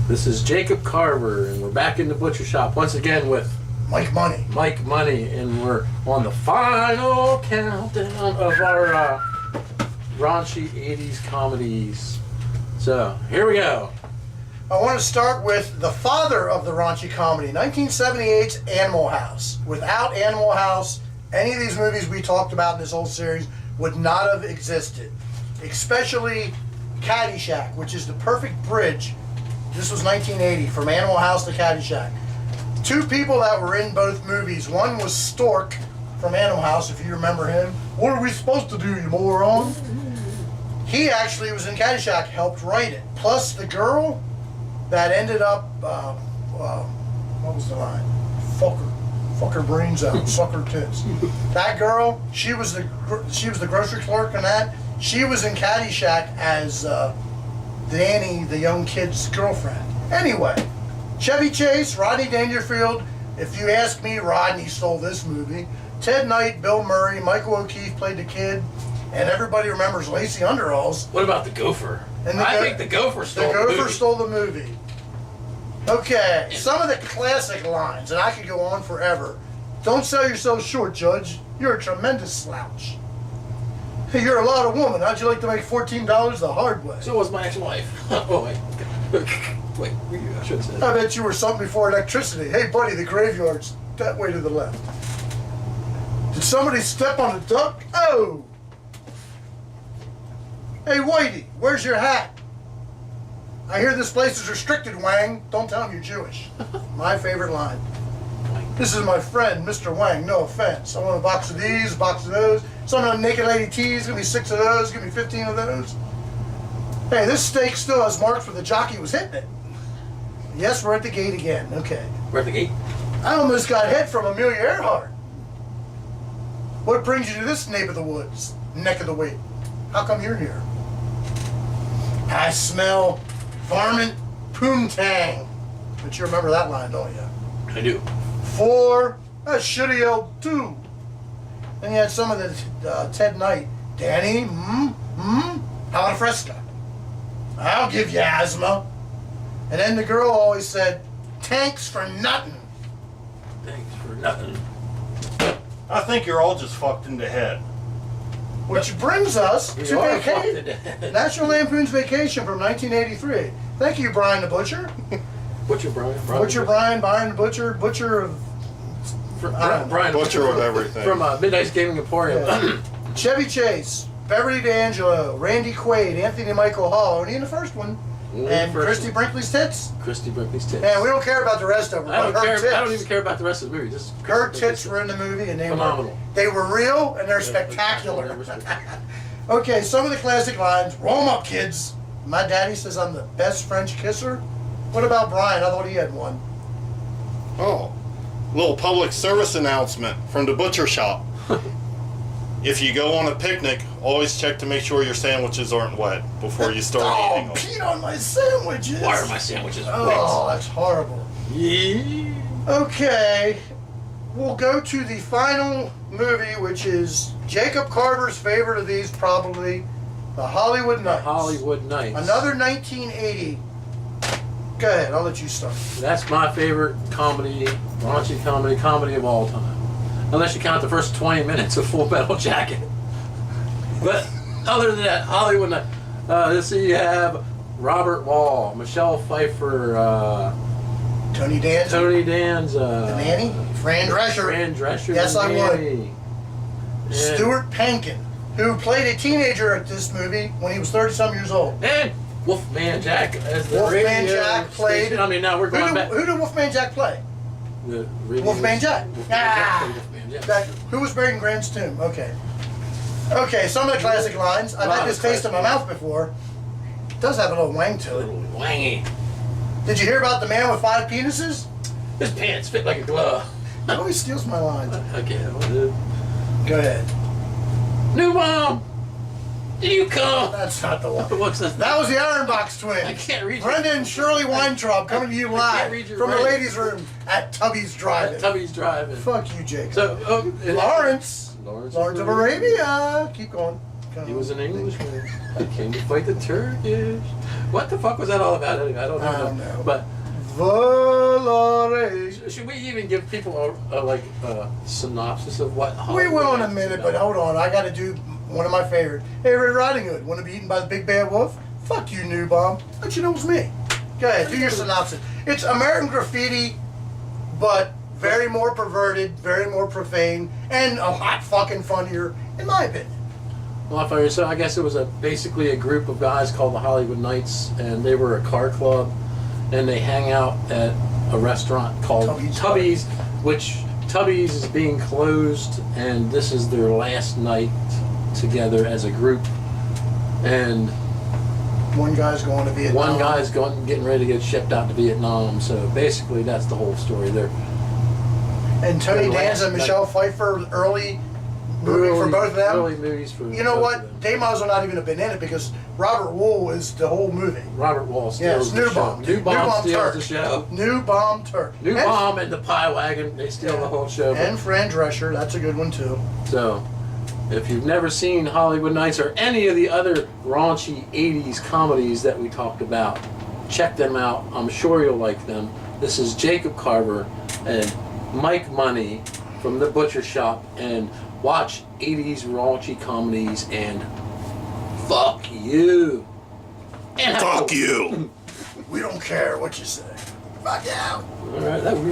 This is Jacob Carver, and we're back in the butcher shop once again with Mike Money, and we're on the final countdown of our raunchy 80s comedies. So, here we go. I want to start with the father of the raunchy comedy, 1978's Animal House. Without Animal House, any of these movies we talked about in this whole series would not have existed. Especially Caddyshack, which is the perfect bridge. This was 1980, from Animal House to Caddyshack. Two people that were in both movies. One was Stork from Animal House, if you remember him. What are we supposed to do, you moron? He actually was in Caddyshack, helped write it. Plus the girl that ended up, what was the line? Fuck her brains out, suck her tits. That girl, she was the grocery clerk in that. She was in Caddyshack as Danny, the young kid's girlfriend. Anyway, Chevy Chase, Rodney Dangerfield. If you ask me, Rodney stole this movie. Ted Knight, Bill Murray, Michael O'Keefe played the kid, and everybody remembers Lacey Underalls. What about the Gopher? And I think the Gopher stole the movie. The Gopher stole the movie. Okay, some of the classic lines, and I could go on forever. Don't sell yourself short, Judge. You're a tremendous slouch. Hey, you're a lot of woman. How'd you like to make $14 the hard way? So was my ex-wife. Oh, wait, I should say. I bet you were something before electricity. Hey, buddy, the graveyard's that way to the left. Did somebody step on a duck? Oh! Hey, Whitey, where's your hat? I hear this place is restricted, Wang. Don't tell him you're Jewish. My favorite line. This is my friend, Mr. Wang. No offense. I want a box of these, a box of those. Some of the naked lady teas. Give me 6 of those. Give me 15 of those. Hey, this steak still has marks where the jockey was hitting it. Yes, we're at the gate again. Okay. We're at the gate? I almost got hit from Amelia Earhart. What brings you to this neck of the woods? Neck of the wheat. How come you're here? I smell varmint poontang. But you remember that line, don't you? I do. 4, I should have yelled 2. Then you had some of the Ted Knight. Danny, how about a fresca? I'll give you asthma. And then the girl always said, thanks for nothing. Thanks for nothing. I think you're all just fucked in the head. Which brings us to National Lampoon's Vacation from 1983. Thank you, Brian the Butcher. Butcher Brian. Butcher Brian the Butcher. Butcher of... Brian Butcher of everything. From Midnight's Gaming Emporium. Yeah. Chevy Chase, Beverly D'Angelo, Randy Quaid, Anthony Michael Hall, only in the first one. And Christy Brinkley's tits. Christy Brinkley's tits. And we don't care about the rest of them. I don't even care about the rest of the movie. Just her tits were in the movie, and phenomenal. They were real, and they're spectacular. Okay, some of the classic lines. Roll 'em up, kids. My daddy says I'm the best French kisser. What about Brian? I thought he had one. Oh, little public service announcement from the butcher shop. If you go on a picnic, always check to make sure your sandwiches aren't wet before you start eating them. Pete on my sandwiches. Why are my sandwiches wet? Oh, that's horrible. Yeah. Okay, we'll go to the final movie, which is Jacob Carver's favorite of these, probably, The Hollywood Nights. Hollywood Nights. Another 1980. Go ahead, I'll let you start. That's my favorite comedy, raunchy comedy of all time. Unless you count the first 20 minutes of Full Metal Jacket. But other than that, Hollywood Nights. Let's see, you have Robert Wall, Michelle Pfeiffer, Tony Danza. The Nanny. Fran Drescher. Yes, I would. Stuart Pankin, who played a teenager at this movie when he was 30-some years old. And Wolfman Jack as the Wolfman Jack played. I mean, now we're going back. Who did Wolfman Jack play? Wolfman Jack. Who was buried in Grant's tomb? Okay. Okay, some of the classic lines. I've had this taste in my mouth before. It does have a little wang to it. A little wangy. Did you hear about the man with 5 penises? His pants fit like a glove. He always steals my lines. Okay. Go ahead. New mom! Did you come? That's not the one. What's this? That was the Iron Box Twins. I can't read Brenda and Shirley Weintraub coming to you live from the writing. ladies' room at Tubby's Drive-In. Tubby's Drive-In. Fuck you, Jacob. So, Lawrence of Arabia. Keep going. He was an Englishman. He came to fight the Turkish. What the fuck was that all about anyway? I don't know. But Valore. should we even give people a synopsis of what We Hollywood will in a is minute, about? but hold on. I got to do one of my favorite. Hey, Red Riding Hood, want to be eaten by the big bad wolf? Fuck you, new bomb. Let you know it's me. Go ahead, do your synopsis. It's American Graffiti, but very more perverted, very more profane, and a lot fucking funnier, in my opinion. Well, so I guess it was basically a group of guys called the Hollywood Knights, and they were a car club, and they hang out at a restaurant called Tubby's, which Tubby's is being closed, and this is their last night together as a group. And one guy's going to Vietnam. one guy's getting ready to get shipped out to Vietnam. So basically, that's the whole story there. And Tony Their Danza and last Michelle Pfeiffer, early movie for both of them. Early movies for You know both what? of them. They might as well not even have been in it because Robert Wool is the whole movie. Robert Wall steals Yes, the show. New Bomb steals Turk. the show. New Bomb Turk. New Bomb and the Pie Wagon, they steal the whole show. And Fran Drescher, that's a good one too. So, if you've never seen Hollywood Nights or any of the other raunchy 80s comedies that we talked about, check them out. I'm sure you'll like them. This is Jacob Carver and Mike Money from The Butcher Shop, and watch 80s raunchy comedies and fuck you. And Fuck you. We don't care what you say. Fuck you. All right, that